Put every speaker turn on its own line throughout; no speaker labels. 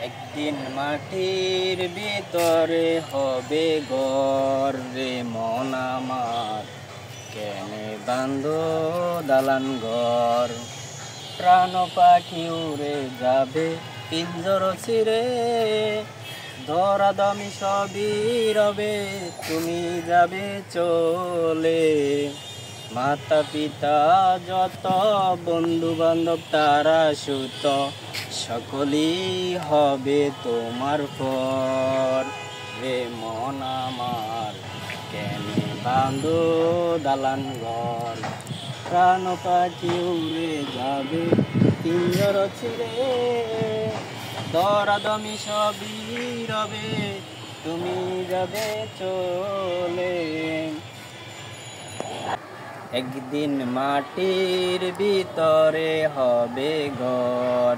একদিন মাটির ভিতরে হবে ঘর রে মন আমার, কেনে বাঁধো দালান ঘর। প্রাণ পাখি উড়ে যাবে পিঞ্জর ছিঁড়ে, ধরাধামি সবই রবে তুমি যাবে চলে। মাতা পিতা যত বন্ধু বান্ধব তারা সুত, সকলেই হবে তোমার পর রে মন আমার, কেনে বাঁধো দালান ঘর। প্রাণ পাখি উড়ে যাবে পিঞ্জর ছিঁড়ে, ধরাধামি সবই রবে তুমি যাবে চলে। একদিন মাটির ভিতরে হবে ঘর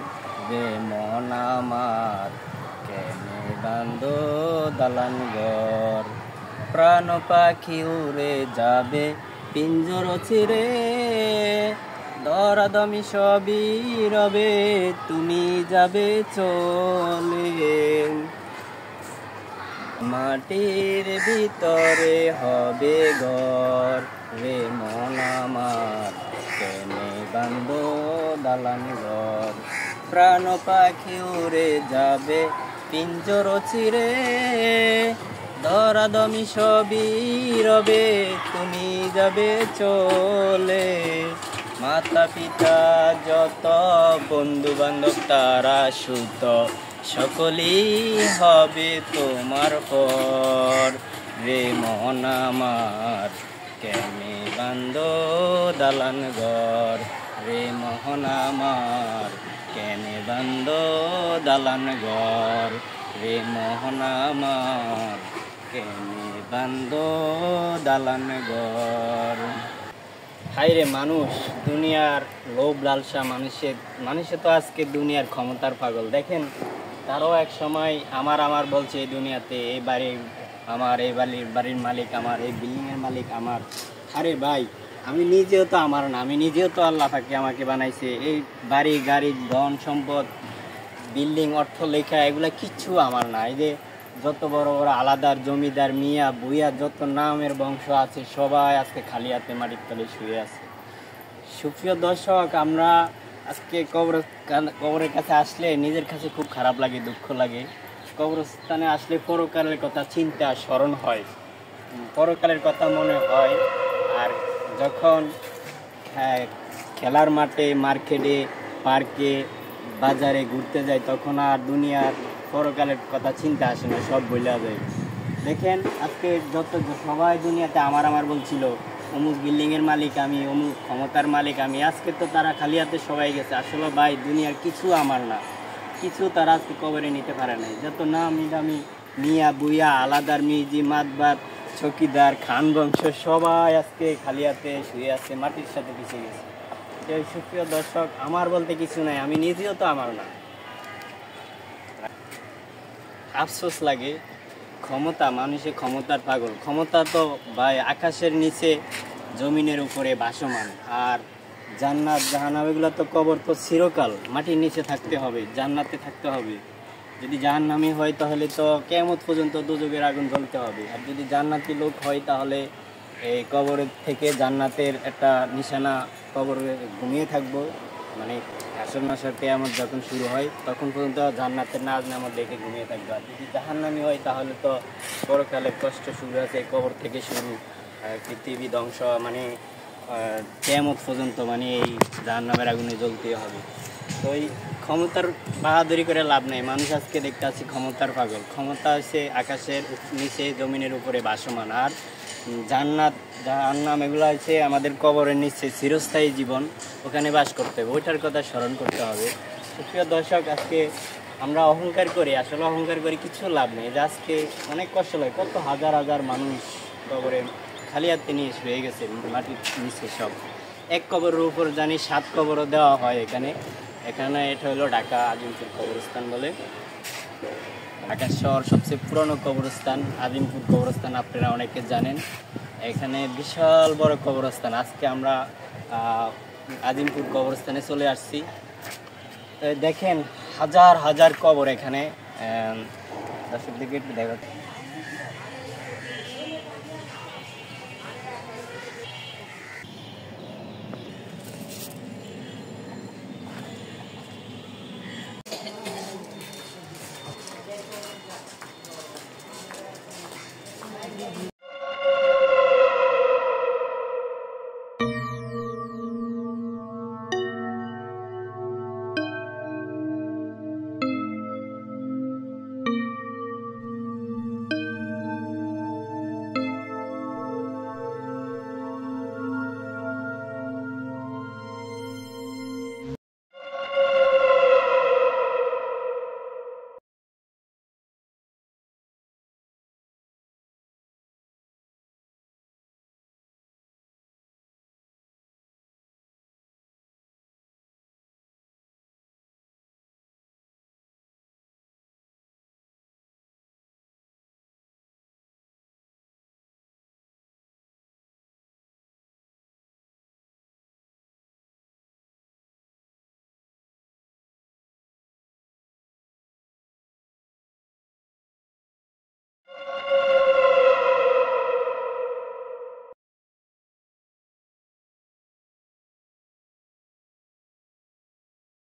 রে মন আমার, কেনে বাঁধো দালান ঘর। প্রাণ পাখি উড়ে যাবে পিঞ্জর ছিঁড়ে, ধরাধামি সবই রবে তুমি যাবে চলে। মাটির ভিতরে হবে ঘর রে মন আমার, কেনে বাঁধো দালান ঘর। প্রাণ পাখি উড়ে যাবে পিঞ্জর ছিঁড়ে, ধরাধামি সবই রবে তুমি যাবে চলে। মাতা পিতা যত বন্ধু বান্ধব তারা সুত, সকলেই হবে তোমার পর রে মন আমার, কেনে বাঁধো দালান ঘর রে মন আমার, কেনে বাঁধো দালান ঘর রে মন আমার, কেনে বাঁধো দালান ঘর। হায়রে মানুষ, দুনিয়ার লোভ লালসা মানুষে তো আজকে দুনিয়ার ক্ষমতার পাগল। দেখেন তারাও এক সময় আমার আমার বলছে এই দুনিয়াতে, এই বাড়ি আমার, এই বাড়ির মালিক আমার, এই বিল্ডিংয়ের মালিক আমার। আরে ভাই, আমি নিজেও তো আমার না, আমি নিজেও তো আল্লাহ পাকে আমাকে বানাইছে। এই বাড়ি গাড়ি ধন সম্পদ বিল্ডিং অর্থ লেখা এগুলা কিচ্ছু আমার না। এই যে যত বড় বড় আলাদার জমিদার মিয়া বুইয়া যত নামের বংশ আছে সবাই আজকে খালি হাতে মাটির তলে শুয়ে আছে। সুপ্রিয় দর্শক, আমরা আজকে কবরের কাছে আসলে নিজের কাছে খুব খারাপ লাগে, দুঃখ লাগে। কবরস্থানে আসলে পরকালের কথা চিন্তা স্মরণ হয়, পরকালের কথা মনে হয়। আর যখন খেলার মাঠে, মার্কেটে, পার্কে, বাজারে ঘুরতে যায় তখন আর দুনিয়ার পরকালের কথা চিন্তা আসে না, সব ভুলে যায়। দেখেন আজকে সবাই দুনিয়াতে আমার আমার বলছিল, অমুক বিল্ডিংয়ের মালিক আমি, অমুক ক্ষমতার মালিক আমি। আজকে তো তারা খালি হাতে সবাই গেছে। আসলে ভাই, দুনিয়ার কিছু আমার না, কিছু তারা আজকে কবরে নিতে পারে নাই। যত নামি দামি মিয়া বুইয়া আলাদার মিজি মাতবার চকিদার খান বংশ সবাই আজকে খালি হাতে শুয়ে আছে, মাটির সাথে পিছিয়ে গেছে। এই সুপ্রিয় দর্শক, আমার বলতে কিছু নাই, আমি নিজেও তো আমার না। আফসোস লাগে, ক্ষমতা, মানুষের ক্ষমতার পাগল। ক্ষমতা তো ভাই আকাশের নিচে জমিনের উপরে ভাসমান। আর জান্নাত জাহান্নাম এগুলো তো, কবর তো চিরকাল মাটির নিচে থাকতে হবে, জান্নাতে থাকতে হবে। যদি জাহান্নামী হয় তাহলে তো কিয়ামত পর্যন্ত দোজখের আগুন জ্বলতে হবে। আর যদি জান্নাতি লোক হয় তাহলে এই কবরের থেকে জান্নাতের একটা নিশানা, কবরে ঘুমিয়ে থাকবো। মানে হাসর নাসর কিয়ামত যখন শুরু হয় তখন পর্যন্ত জান্নাতের নাজ নামত দেখে ঘুমিয়ে থাকবে। আর যদি জাহান্নামী হয় তাহলে তো পরকালের কষ্ট শুরু আছে, কবর থেকে শুরু, পৃথিবী ধ্বংস, মানে কিয়ামত পর্যন্ত মানে এই জাহান্নামের আগুনে জ্বলতে হবে। তো এই ক্ষমতার বাহাদুরি করে লাভ নেই। মানুষ আজকে দেখতে আছে ক্ষমতার পাগল। ক্ষমতা হচ্ছে আকাশের নিচে জমিনের উপরে ভাসমান। আর জান্নাত জাহান্নাম এগুলো হচ্ছে আমাদের কবরের নিচে চিরস্থায়ী জীবন, ওখানে বাস করতে হবে, ওইটার কথা স্মরণ করতে হবে। সুপ্রিয় দর্শক, আজকে আমরা অহংকার করি, আসলে অহংকার করে কিছু লাভ নেই। যে আজকে অনেক কষ্ট লাগে, কত হাজার হাজার মানুষ কবরে খালি হাতে নিয়ে শুয়ে গেছে মাটির নিচে সব। এক কবরের উপর জানি 7 কবরও দেওয়া হয় এখানে। এটা হলো ঢাকা আজিমপুর কবরস্থান বলে। ঢাকা শহর সবচেয়ে পুরনো কবরস্থান আজিমপুর কবরস্থান, আপনারা অনেকে জানেন। এখানে বিশাল বড় কবরস্থান। আজকে আমরা আজিমপুর কবরস্থানে চলে আসছি। দেখেন হাজার হাজার কবর এখানে। দর্শক দিকে একটু দেখো,